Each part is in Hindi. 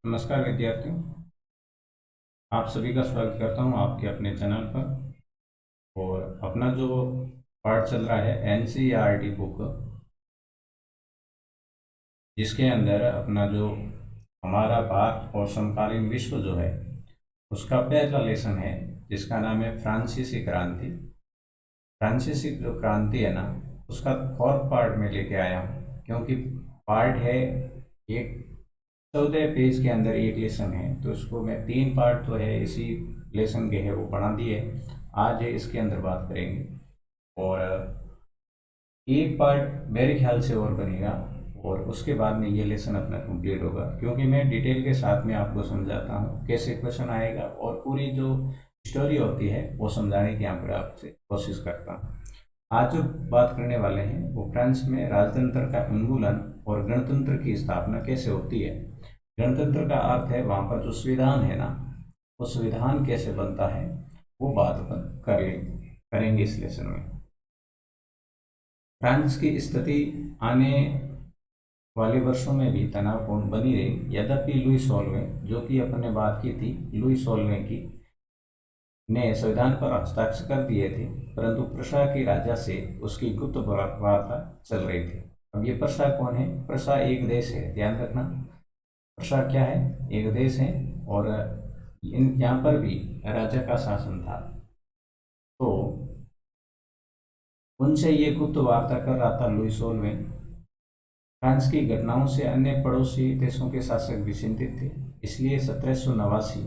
नमस्कार विद्यार्थियों। आप सभी का स्वागत करता हूं आपके अपने चैनल पर। और अपना जो पाठ चल रहा है एनसीईआरटी बुक, जिसके अंदर अपना जो हमारा भारत और समकालीन विश्व जो है उसका पहला लेसन है, जिसका नाम है फ्रांसीसी क्रांति। फ्रांसीसी जो क्रांति है ना, उसका फोर्थ पार्ट में लेके आया हूँ, क्योंकि पार्ट है एक 14 पेज के अंदर एक लेसन है, तो इसको मैं 3 पार्ट तो है इसी लेसन के है वो बना दिए। आज इसके अंदर बात करेंगे और एक पार्ट मेरे ख्याल से और बनेगा, और उसके बाद में ये लेसन अपना कंप्लीट होगा, क्योंकि मैं डिटेल के साथ में आपको समझाता हूँ कैसे क्वेश्चन आएगा और पूरी जो स्टोरी होती है वो समझाने की यहाँ पर आपसे कोशिश करता हूँ। आज जो बात करने वाले हैं वो फ्रांस में राजतंत्र का उन्मूलन और गणतंत्र की स्थापना कैसे होती है। गणतंत्र का अर्थ है वहाँ पर जो संविधान है ना, वो संविधान कैसे बनता है, वो बात अपन करेंगे इस लेसन में। फ्रांस की स्थिति आने वाले वर्षों में भी तनावपूर्ण बनी रही। यद्यपि लुई 16वें, जो कि अपन ने बात की थी, लुई 16वें की ने संविधान पर हस्ताक्षर कर दिए थे, परंतु प्रशा के राजा से उसकी गुप्त वार्ता चल रही थी। अब ये प्रशा कौन है? प्रशा एक देश है, ध्यान रखना। प्रशा क्या है? एक देश है। और इन यहाँ पर भी राजा का शासन था, तो उनसे ये गुप्त वार्ता कर रहा था लुई 16वें। फ्रांस की घटनाओं से अन्य पड़ोसी देशों के शासक भी चिंतित थे, इसलिए 1789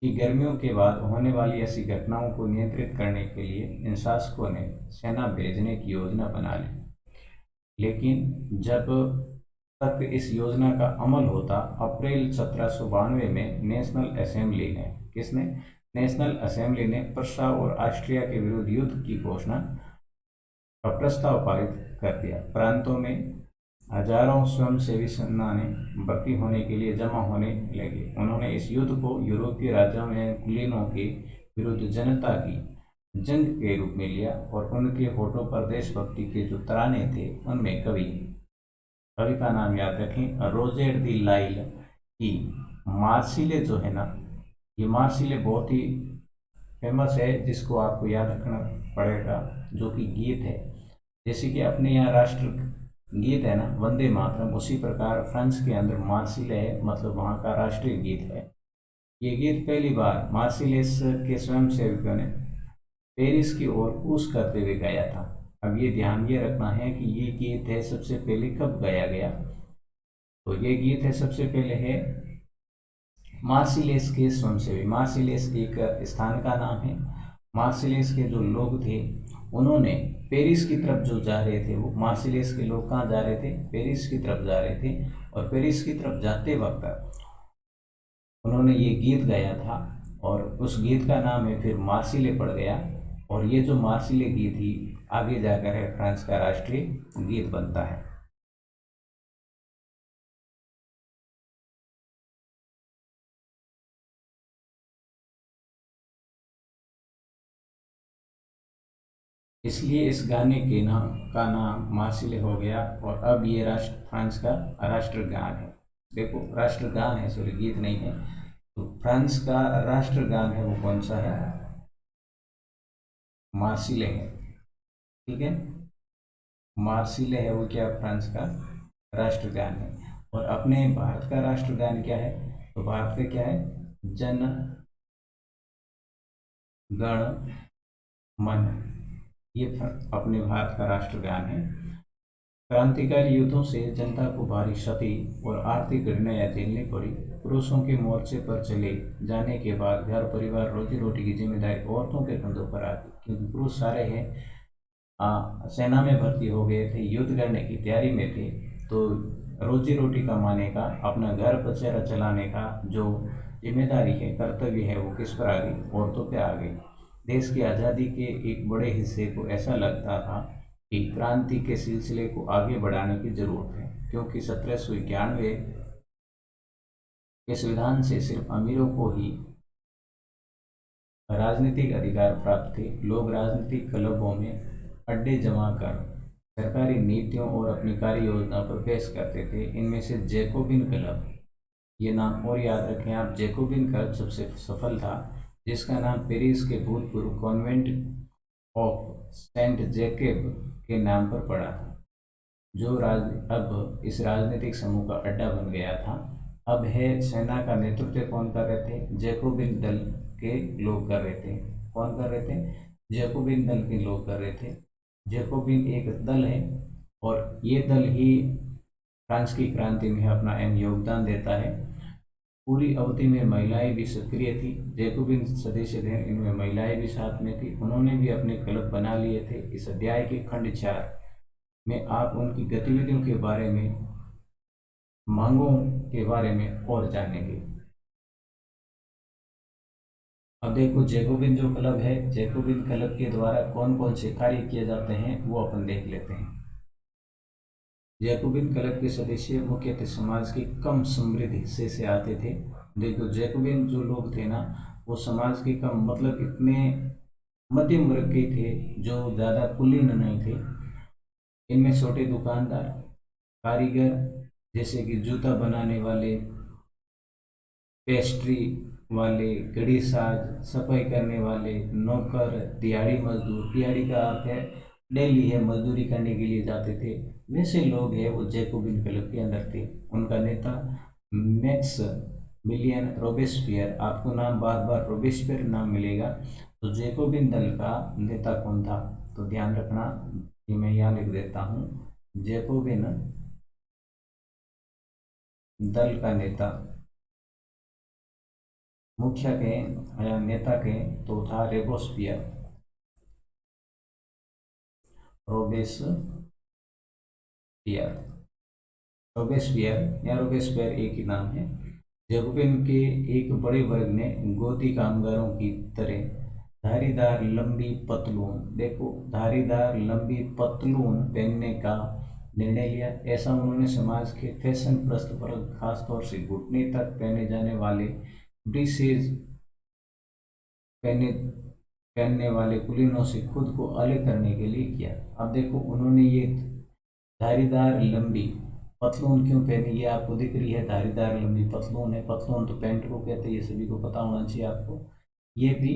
की गर्मियों के बाद होने वाली ऐसी घटनाओं को नियंत्रित करने के लिए इन शासकों ने सेना भेजने की योजना बना ली। लेकिन जब तक इस योजना का अमल होता, अप्रैल 1792 में नेशनल असेंबली ने किसने नेशनल असेंबली ने प्रस्ताव और ऑस्ट्रिया के विरुद्ध युद्ध की घोषणा का प्रस्ताव पारित कर दिया। प्रांतों में हजारों स्वयंसेवी सेनाएं भर्ती होने के लिए जमा होने लगे। उन्होंने इस युद्ध को यूरोपीय राज्यों में कुलीनों के विरुद्ध जनता की जंग के रूप में लिया, और उनके होठों पर देशभक्ति के जो तराने थे उनमें कवि कवि का नाम याद रखें, रोजेर दी लाइल की मार्सिले जो है ना, ये मार्सिले बहुत ही फेमस है, जिसको आपको याद रखना पड़ेगा, जो कि गीत है। जैसे कि अपने यहाँ राष्ट्र गीत है ना, वंदे मातरम, उसी प्रकार फ्रांस के अंदर मार्सिले है, मतलब वहाँ का राष्ट्रीय गीत है। ये गीत पहली बार मार्सिलेस के स्वयंसेवकों ने पेरिस की ओर कूच करते हुए गाया था। अब ये रखना है कि ये गीत है सबसे पहले कब गाया गया। तो ये गीत है सबसे पहले है मार्सिलेस के स्वयंसेवी। मार्सिलेस एक स्थान का नाम है। मार्सिलेस के जो लोग थे उन्होंने पेरिस की तरफ जो जा रहे थे, वो मार्सिलेस के लोग कहाँ जा रहे थे? पेरिस की तरफ जा रहे थे। और पेरिस की तरफ जाते वक्त उन्होंने ये गीत गाया था, और उस गीत का नाम है फिर मार्सिले पड़ गया। और ये जो मार्सिले गीत ही आगे जाकर है फ्रांस का राष्ट्रीय गीत बनता है। इसलिए इस गाने के नाम का नाम मार्सिले हो गया, और अब ये राष्ट्र फ्रांस का राष्ट्रगान है। देखो, राष्ट्रगान है, सॉरी, गीत नहीं है। तो फ्रांस का राष्ट्रगान है वो कौन सा है? मार्सिले है। ठीक है, मार्सिले है वो क्या? फ्रांस का राष्ट्रगान है। और अपने भारत का राष्ट्रगान क्या है? तो भारत का क्या है? जन गण मन। ये अपने भारत का राष्ट्रगान है। क्रांतिकारी युद्धों से जनता को भारी क्षति और आर्थिक कठिनाइयां झेलनी पड़ी। पुरुषों के मोर्चे पर चले जाने के बाद घर परिवार रोजी रोटी की जिम्मेदारी औरतों के कंधों पर आ गई, क्योंकि पुरुष सारे हैं सेना में भर्ती हो गए थे, युद्ध करने की तैयारी में थे। तो रोजी रोटी कमाने का, अपना घर बसेरा चलाने का जो जिम्मेदारी है, कर्तव्य है, वो किस पर आ गई? औरतों पे आ गई। देश की आज़ादी के एक बड़े हिस्से को ऐसा लगता था कि क्रांति के सिलसिले को आगे बढ़ाने की जरूरत है, क्योंकि 1791 के संविधान से सिर्फ अमीरों को ही राजनीतिक अधिकार प्राप्त थे। लोग राजनीतिक क्लबों में अड्डे जमा कर सरकारी नीतियों और अपनी कार्य योजना पर बहस करते थे। इनमें से जैकोबिन क्लब ये नाम और याद रखें आप। जैकोबिन क्लब सबसे सफल था, जिसका नाम पेरिस के भूतपूर्व कॉन्वेंट ऑफ सेंट जेकेब के नाम पर पड़ा था, जो अब इस राजनीतिक समूह का अड्डा बन गया था। अब है सेना का नेतृत्व कौन कर रहे थे? जैकोबिन दल के लोग कर रहे थे। कौन कर रहे थे? जैकोबिन दल के लोग कर रहे थे। जैकोबिन एक दल है और ये दल ही फ्रांस की क्रांति में अपना अहम योगदान देता है। पूरी अवधि में महिलाएं भी सक्रिय थी। जैकोबिन सदस्य थे, इनमें महिलाएं भी साथ में थी। उन्होंने भी अपने क्लब बना लिए थे। इस अध्याय के खंड 4 में आप उनकी गतिविधियों के बारे में, मांगों के बारे में और जानेंगे। अब देखो जैकोबिन जो क्लब है, जैकोबिन क्लब के द्वारा कौन कौन से कार्य किए जाते हैं वो अपन देख लेते हैं। जैकोबिन क्लब के सदस्य मुख्यतः समाज के कम समृद्ध हिस्से से आते थे। देखो जैकोबिन जो लोग थे ना, वो समाज के कम मतलब इतने मध्यम वर्ग के थे, जो ज़्यादा कुलीन नहीं थे। इनमें छोटे दुकानदार, कारीगर जैसे कि जूता बनाने वाले, पेस्ट्री वाले, घड़ी साज, सफाई करने वाले, नौकर, दिहाड़ी मजदूर, दिहाड़ी का अर्थ है डेली है, मजदूरी करने के लिए जाते थे, वैसे लोग हैं वो जैकोबिन क्लब के अंदर थे। उनका नेता मैक्स मिलियन रोबेस्पियर, आपको नाम बार बार रोबेस्पियर नाम मिलेगा। तो जैकोबिन दल का नेता कौन था? तो ध्यान रखना, ये मैं यहाँ लिख देता हूँ, जैकोबिन दल का नेता, मुख्य के या नेता के तो था रोबेस्पियर, रोबेस्पियर, रोबेस्पियर या रोबेस्पियर एक ही नाम है। जैकोबिन के एक बड़े वर्ग ने गोदी कामगारों की तरह धारीदार लंबी पतलून, देखो धारीदार लंबी पतलून पहनने का निर्णय लिया। ऐसा उन्होंने समाज के फैशन प्रस्त पर, खासतौर से घुटने तक पहने जाने वाले ब्रीसेज पहने पहनने वाले कुलीनों से खुद को अलग करने के लिए किया। अब देखो उन्होंने ये धारीदार लंबी पतलून क्यों पहनी, ये आपको दिख रही है, धारीदार लंबी पतलून है। पतलून तो पैंट को कहते हैं, ये सभी को पता होना चाहिए आपको। ये भी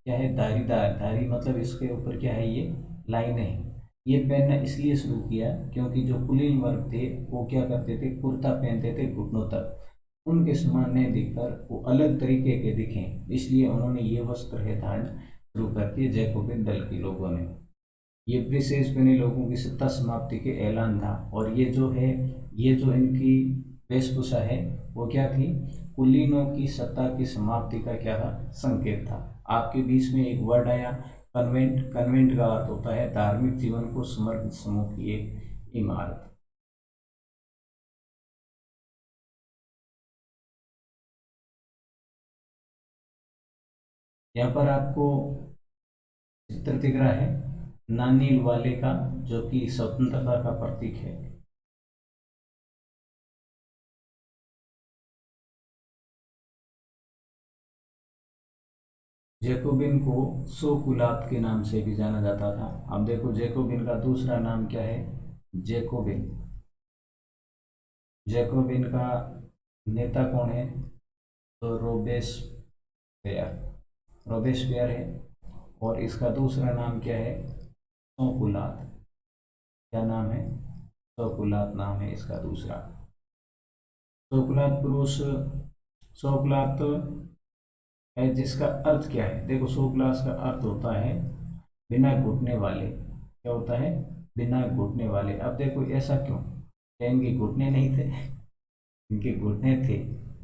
क्या है? धारीदार, धारी मतलब इसके ऊपर क्या है, ये लाइनें हैं। ये पहनना इसलिए शुरू किया क्योंकि जो कुलीन वर्ग थे वो क्या करते थे, कुर्ता पहनते थे घुटनों तक, उनके समान नहीं दिखकर वो अलग तरीके के दिखें, इसलिए उन्होंने ये वस्त्र है धारण शुरू कर दिए जैकोबिन दल के लोगों ने। ये ब्रिटिश बने लोगों की सत्ता समाप्ति के ऐलान था। और ये जो है, ये जो इनकी वेशभूषा है वो क्या थी? कुलीनों की सत्ता की समाप्ति का क्या था? संकेत था। आपके बीच में एक वर्ड आया कन्वेंट। कन्वेंट का अर्थ होता है धार्मिक जीवन को समर्पित समूह की एक इमारत। यहाँ पर आपको चित्र दिख रहा है नानी वाले का, जो कि स्वतंत्रता का प्रतीक है। जैकोबिन को सोकुलात के नाम से भी जाना जाता था। अब देखो जैकोबिन का दूसरा नाम क्या है? जैकोबिन। जैकोबिन का नेता कौन है? तो रोबेस्पियर, रोबेस्पियर है। और इसका दूसरा नाम क्या है? सोकुलात। क्या नाम है? सोकुलात नाम है इसका दूसरा। सोकुलात पुरुष, सोकुलात है जिसका अर्थ क्या है? देखो सोकुलात का अर्थ होता है बिना घुटने वाले। क्या होता है? बिना घुटने वाले। अब देखो ऐसा क्यों? क्या इनके घुटने नहीं थे? इनके घुटने थे,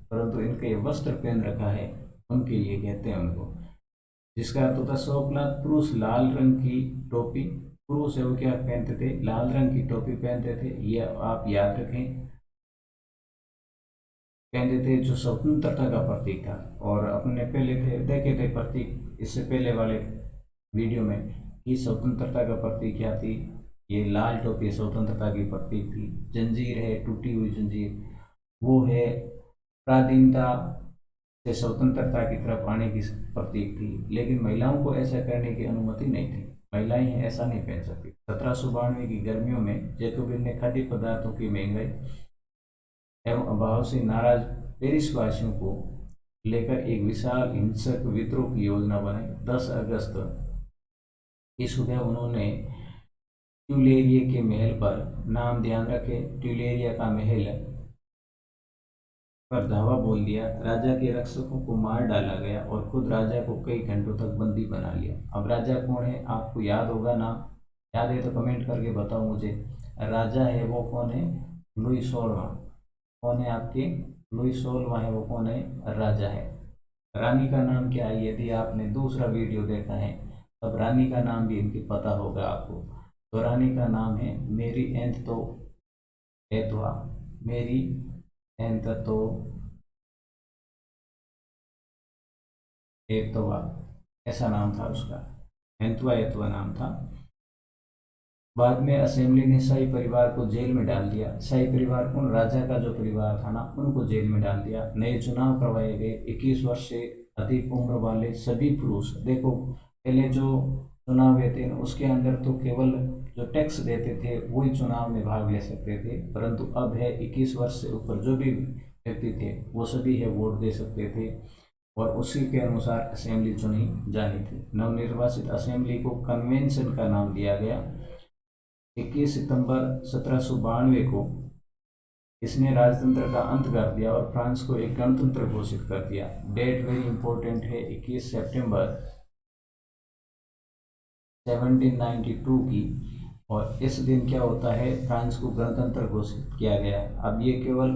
परंतु इनके वस्त्र पहन रखा है, उनके लिए कहते हैं उनको। जिसका अर्थ होता है सोकनाथ पुरुष लाल रंग की टोपी, पुरुष है वो क्या पहनते थे? लाल रंग की टोपी पहनते थे। ये आप याद रखें, पहनते थे, जो स्वतंत्रता का प्रतीक था। और अपने पहले थे देखे थे प्रतीक इससे पहले वाले वीडियो में कि स्वतंत्रता का प्रतीक क्या थी? ये लाल टोपी स्वतंत्रता की प्रतीक थी। जंजीर है, टूटी हुई जंजीर, वो है प्राधीनता से स्वतंत्रता की तरफ आने की प्रतीक थी। लेकिन महिलाओं को ऐसा करने की अनुमति नहीं थी। महिलाएं ऐसा नहीं पहन सकती। 1792 की गर्मियों में जैकोबिन ने खाद्य पदार्थों की महंगाई एवं अभाव से नाराज पेरिस वासियों को लेकर एक विशाल हिंसक विद्रोह की योजना बनाई। 10 अगस्त की सुबह उन्होंने ट्यूलेरिया के महल पर, नाम ध्यान रखें ट्यूलेरिया का महल, पर धावा बोल दिया। राजा के रक्षकों को मार डाला गया और खुद राजा को कई घंटों तक बंदी बना लिया। अब राजा कौन है आपको याद होगा ना? याद है तो कमेंट करके बताओ मुझे। राजा है वो कौन है? लुई 16वां। कौन है आपके? लुई 16वां है वो कौन है? राजा है। रानी का नाम क्या है? यदि आपने दूसरा वीडियो देखा है तब रानी का नाम भी इनकी पता होगा आपको। तो रानी का नाम है मेरी एंथ तो एतवा, मेरी एंथ तो एतवा, ऐसा नाम था उसका, एंतवा एतवा नाम था। बाद में असेंबली ने शाही परिवार को जेल में डाल दिया। शाही परिवार कौन? राजा का जो परिवार था ना, उनको जेल में डाल दिया। नए चुनाव करवाए गए। 21 वर्ष से अधिक उम्र वाले सभी पुरुष, देखो पहले जो चुनाव हुए थे उसके अंदर तो केवल जो टैक्स देते थे वही चुनाव में भाग ले सकते थे, परंतु अब है 21 वर्ष से ऊपर जो भी व्यक्ति थे वो सभी है वोट दे सकते थे और उसी के अनुसार असेंबली चुनी जानी थी। नवनिर्वाचित असेंबली को कन्वेंशन का नाम दिया गया। 21 सितंबर 1792 को इसने राजतंत्र का अंत कर दिया और फ्रांस को एक गणतंत्र घोषित कर दिया। डेट वेरी इंपॉर्टेंट है, 21 सितंबर 1792 की। और इस दिन क्या होता है? फ्रांस को गणतंत्र घोषित किया गया है। अब ये केवल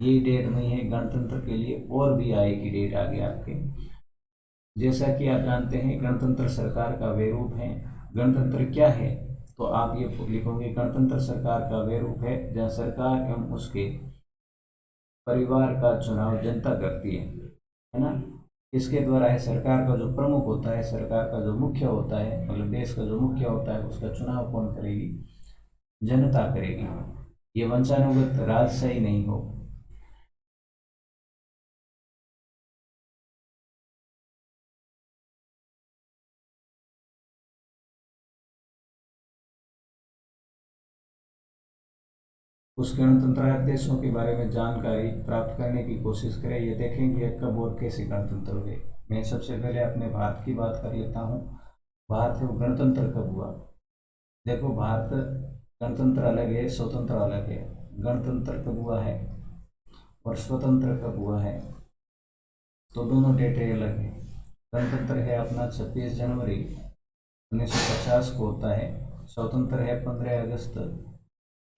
ये डेट नहीं है गणतंत्र के लिए, और भी आएगी डेट आगे आपके। जैसा कि आप जानते हैं गणतंत्र सरकार का वे रूप है। गणतंत्र क्या है? तो आप ये लिखोगे गणतंत्र सरकार का वे रूप है जहाँ सरकार एवं उसके परिवार का चुनाव जनता करती है ना। इसके द्वारा है सरकार का जो प्रमुख होता है, सरकार का जो मुख्य होता है, मतलब देश का जो मुख्य होता है उसका चुनाव कौन करेगी? जनता करेगी। ये वंशानुगत राजशाही नहीं हो। उस गणतंत्र देशों के बारे में जानकारी प्राप्त करने की कोशिश करें। ये देखेंगे कब और कैसे गणतंत्र हुए। मैं सबसे पहले अपने भारत की बात कर लेता हूँ। भारत है वो गणतंत्र कब हुआ? देखो भारत गणतंत्र अलग है, स्वतंत्र अलग है। गणतंत्र कब हुआ है और स्वतंत्र कब हुआ है, तो दोनों डेटे अलग है। गणतंत्र है अपना 26 जनवरी 1950 को होता है। स्वतंत्र है 15 अगस्त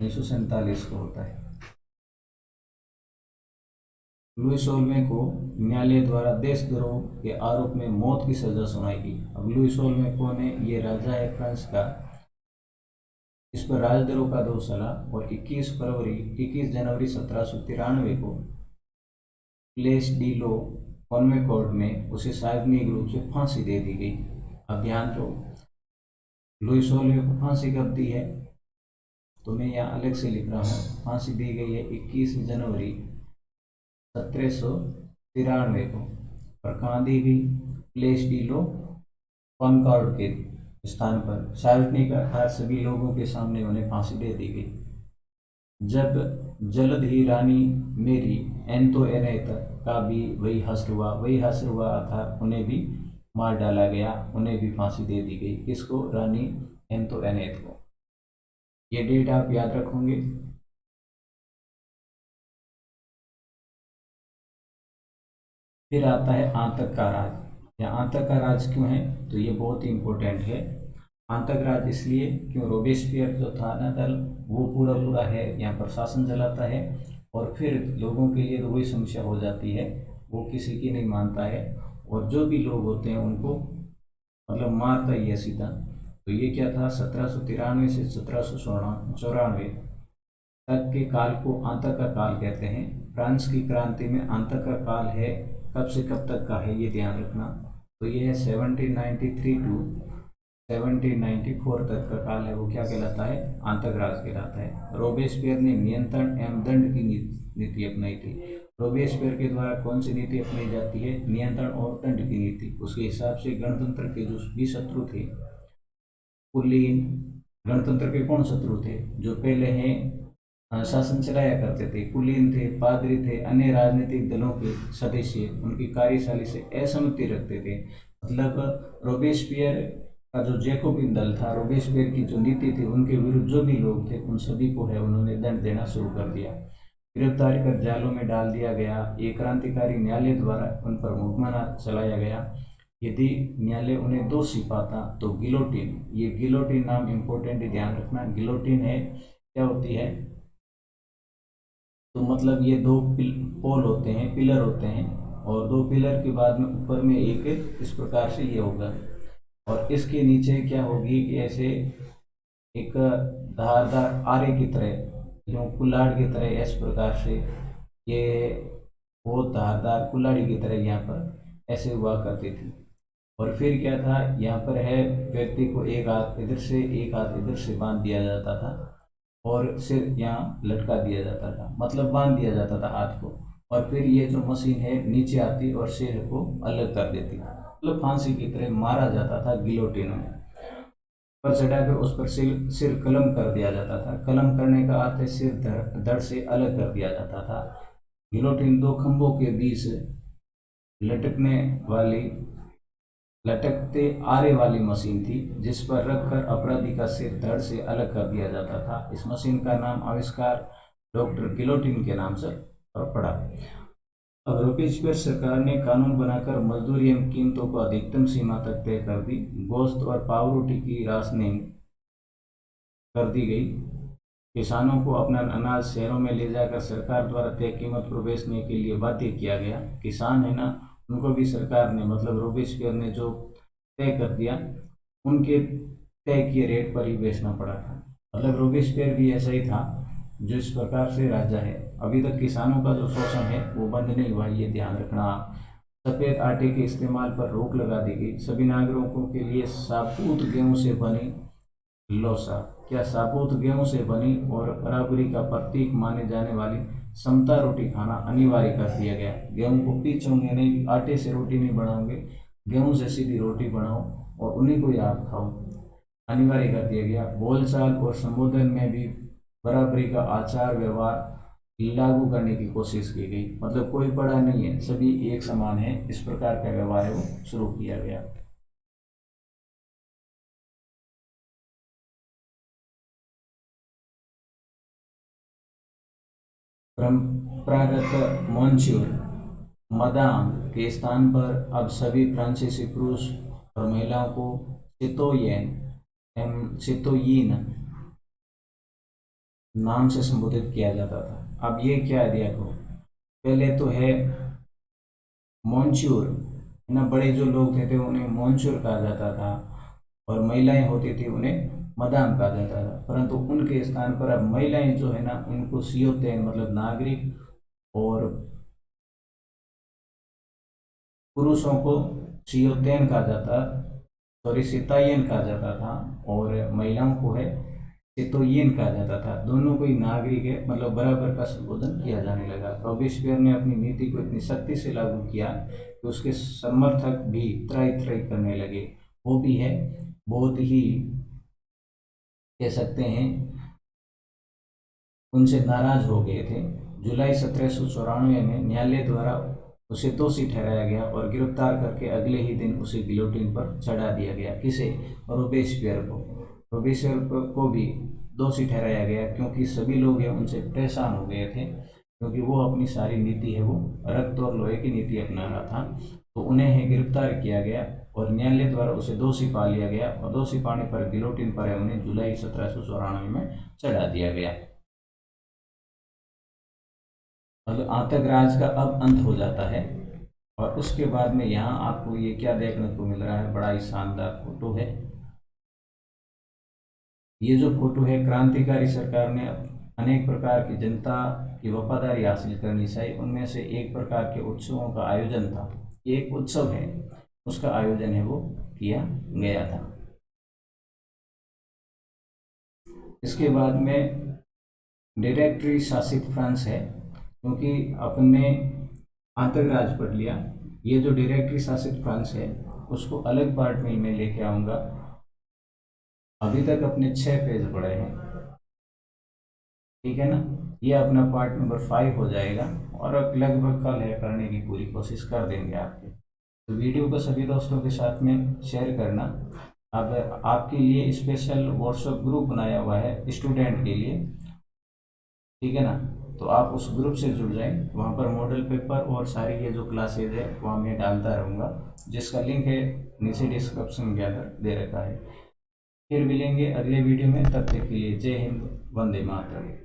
1947 को होता है। लुई 16वें को न्यायालय द्वारा देशद्रोह के आरोप में मौत की सजा सुनाई गई। अब लुई 16वें कौन है? ये राजा है फ्रांस का। इस पर राजद्रोह का दोष चला और 21 जनवरी 1793 को प्लेस डी लो कॉन्वे कोर्ट में उसे सार्वजनिक रूप से फांसी दे दी गई। अब ध्यान दो, लुई 16वें को फांसी कब दी है? तो मैं यहाँ अलग से लिख रहा हूँ। फांसी दी गई है 21 जनवरी 1793 को। और कहाँ दी गई? प्लेस डी लो कॉनकॉर्ड के स्थान पर। सार्वजनिक अर्थात सभी लोगों के सामने उन्हें फांसी दे दी गई। जब जल्द ही रानी मेरी एंतोइनेट का भी वही हश्र हुआ अर्थात उन्हें भी मार डाला गया, उन्हें भी फांसी दे दी गई। किसको? रानी एंतोइनेट को। ये डेट आप याद रखोगे। फिर आता है आतंक का राज। या आतंक का राज क्यों है? तो ये बहुत ही इंपॉर्टेंट है। आतंक राज इसलिए क्यों? रोबेस्पियर जो था ना दल, वो पूरा पूरा है यहाँ पर शासन चलाता है और फिर लोगों के लिए तो वही समस्या हो जाती है, वो किसी की नहीं मानता है और जो भी लोग होते हैं उनको मतलब मारता ही है सीधा। तो ये क्या था? 1793 से 1794 तक के काल को आतंक का काल कहते हैं। फ्रांस की क्रांति में आतंक का काल है कब से कब तक का है, ये ध्यान रखना। तो ये है 1793 टू 1794 तक का काल है, वो क्या कहलाता है? आतंक राज कहलाता है। रोबेस्पियर ने नियंत्रण एवं दंड की नीति अपनाई थी। रोबेस्पियर के द्वारा कौन सी नीति अपनाई जाती है? नियंत्रण और दंड की नीति। उसके हिसाब से गणतंत्र के जो भी शत्रु थे, कुलीन, गणतंत्र के कौन शत्रु थे? जो पहले हैं शासन चलाया करते थे। कुलीन थे, पादरी थे, अन्य राजनीतिक दलों के सदस्य उनकी कार्यशैली से असहमति रखते थे। मतलब रोबेस्पियर का जो जैकोबिन दल था, रोबेस्पियर की जो नीति थी, उनके विरुद्ध जो भी लोग थे उन सभी को है उन्होंने दंड देना शुरू कर दिया। गिरफ्तार कर जालों में डाल दिया गया। एक क्रांतिकारी न्यायालय द्वारा उन पर मुकदमा चलाया गया। यदि न्यायालय उन्हें दोषी पाता तो गिलोटिन, ये गिलोटिन नाम इम्पोर्टेंट है, ध्यान रखना। गिलोटिन है क्या होती है, तो मतलब ये दो पोल होते हैं, पिलर होते हैं, और दो पिलर के बाद में ऊपर में एक इस प्रकार से ये होगा, और इसके नीचे क्या होगी कि ऐसे एक धारदार आरे की तरह, यूँ कुल्हाड़ की तरह इस प्रकार से ये बहुत धारदार कुल्हाड़ी की तरह यहाँ पर ऐसे हुआ करती थी। और फिर क्या था, यहाँ पर है व्यक्ति को एक हाथ इधर से एक हाथ इधर से बांध दिया जाता था और सिर यहाँ लटका दिया जाता था, मतलब बांध दिया जाता था हाथ को, और फिर ये जो मशीन है नीचे आती और सिर को अलग कर देती, मतलब फांसी की तरह मारा जाता था गिलोटिन में। पर चढ़ाकर उस पर सिर कलम कर दिया जाता था। कलम करने का अर्थ है सिर धड़ से अलग कर दिया जाता था। गिलोटिन दो खंभों के बीच लटकने वाली लटकते आरे वाली मशीन थी जिस पर रखकर अपराधी का सिर धड़ से अलग कर दिया जाता था। इस मशीन का नाम आविष्कार डॉक्टर गिलोटिन के नाम से पड़ा। अब रोबेस्पियर सरकार ने कानून बनाकर मजदूरी एवं कीमतों को अधिकतम सीमा तक तय कर दी। गोश्त और पावरोटी की राशनिंग कर दी गई। किसानों को अपना अनाज शहरों में ले जाकर सरकार द्वारा तय कीमत पर बेचने के लिए बाध्य किया गया। किसान है ना, उनको भी सरकार ने, मतलब रोबेस्पियर ने जो तय कर दिया, उनके तय किए रेट पर ही बेचना पड़ा था। मतलब रोबेस्पियर भी ऐसा ही था जो इस प्रकार से राजा है। अभी तक किसानों का जो शोषण है वो बंद नहीं हुआ, ये ध्यान रखना। सफ़ेद आटे के इस्तेमाल पर रोक लगा दी गई। सभी नागरिकों के लिए साबुत गेहूं से बनी लौसा, क्या साबुत गेहूं से बनी और बराबरी का प्रतीक माने जाने वाली समता रोटी खाना अनिवार्य कर दिया गया। गेहूं को पीसोगे नहीं, आटे से रोटी नहीं बनाओगे, गेहूं से सीधी रोटी बनाओ और उन्हीं को ही आप खाओ, अनिवार्य कर दिया गया। बोलचाल और संबोधन में भी बराबरी का आचार व्यवहार लागू करने की कोशिश की गई। मतलब कोई बड़ा नहीं है, सभी एक समान है, इस प्रकार का व्यवहार है वो शुरू किया गया। परंपरागत मॉन्च्योर मदाम के स्थान पर अब सभी फ्रांसीसी पुरुष और महिलाओं को सितोयेन एम सितोयीन नाम से संबोधित किया जाता था। अब ये क्या दिया को, पहले तो है मॉन्च्योर, है ना, बड़े जो लोग थे उन्हें मॉन्च्योर कहा जाता था, और महिलाएं होती थी उन्हें मदाम कहा जाता था। परंतु उनके स्थान पर अब महिलाएं जो है ना उनको सियोतेन, मतलब नागरिक, और पुरुषों को सियोतेन कहा जाता, सॉरी सितायन कहा जाता था, और महिलाओं को है सितोयिन कहा जाता था। दोनों को ही नागरिक है, मतलब बराबर का संबोधन किया जाने लगा। रॉबेस्पियर ने अपनी नीति को इतनी सख्ती से लागू किया कि उसके समर्थक भी त्राही त्राही करने लगे। वो भी है बहुत ही, कह सकते हैं, उनसे नाराज हो गए थे। जुलाई 1794 में न्यायालय द्वारा उसे दोषी ठहराया गया और गिरफ्तार करके अगले ही दिन उसे गिलोटिन पर चढ़ा दिया गया। किसे? रोबेस्पियर को। रोबेस्पियर को भी दोषी ठहराया गया क्योंकि सभी लोग हैं उनसे परेशान हो गए थे, क्योंकि वो अपनी सारी नीति है वो रक्त और लोहे की नीति अपना रहा था। तो उन्हें है गिरफ्तार किया गया और न्यायालय द्वारा उसे दोषी पा लिया गया, और दोषी पाने पर गिलोटिन पर है उन्हें जुलाई 1794 में चढ़ा दिया गया। मतलब आतंक राज का अब अंत हो जाता है। और उसके बाद में यहाँ आपको ये क्या देखने को मिल रहा है, बड़ा ही शानदार फोटो है। ये जो फोटो है, क्रांतिकारी सरकार ने अनेक प्रकार की जनता की वफादारी हासिल करनी चाहिए, उनमें से एक प्रकार के उत्सवों का आयोजन था। ये एक उत्सव है, उसका आयोजन है वो किया गया था। इसके बाद में डायरेक्टरी शासित फ्रांस है, क्योंकि अपने आतंक राज पढ़ लिया। ये जो डायरेक्टरी शासित फ्रांस है उसको अलग पार्ट में मैं लेके आऊँगा। अभी तक अपने 6 पेज पढ़े हैं, ठीक है ना। ये अपना पार्ट नंबर 5 हो जाएगा और अब लगभग कल है करने की पूरी कोशिश कर देंगे आपके। तो वीडियो को सभी दोस्तों के साथ में शेयर करना। अब आपके लिए स्पेशल व्हाट्सएप ग्रुप बनाया हुआ है स्टूडेंट के लिए, ठीक है ना। तो आप उस ग्रुप से जुड़ जाएं, वहाँ पर मॉडल पेपर और सारी ये जो क्लासेज है वहाँ मैं डालता रहूँगा, जिसका लिंक है नीचे डिस्क्रिप्शन के अंदर दे रखा है। फिर मिलेंगे अगले वीडियो में, तब तक के लिए जय हिंद, वंदे मातरम।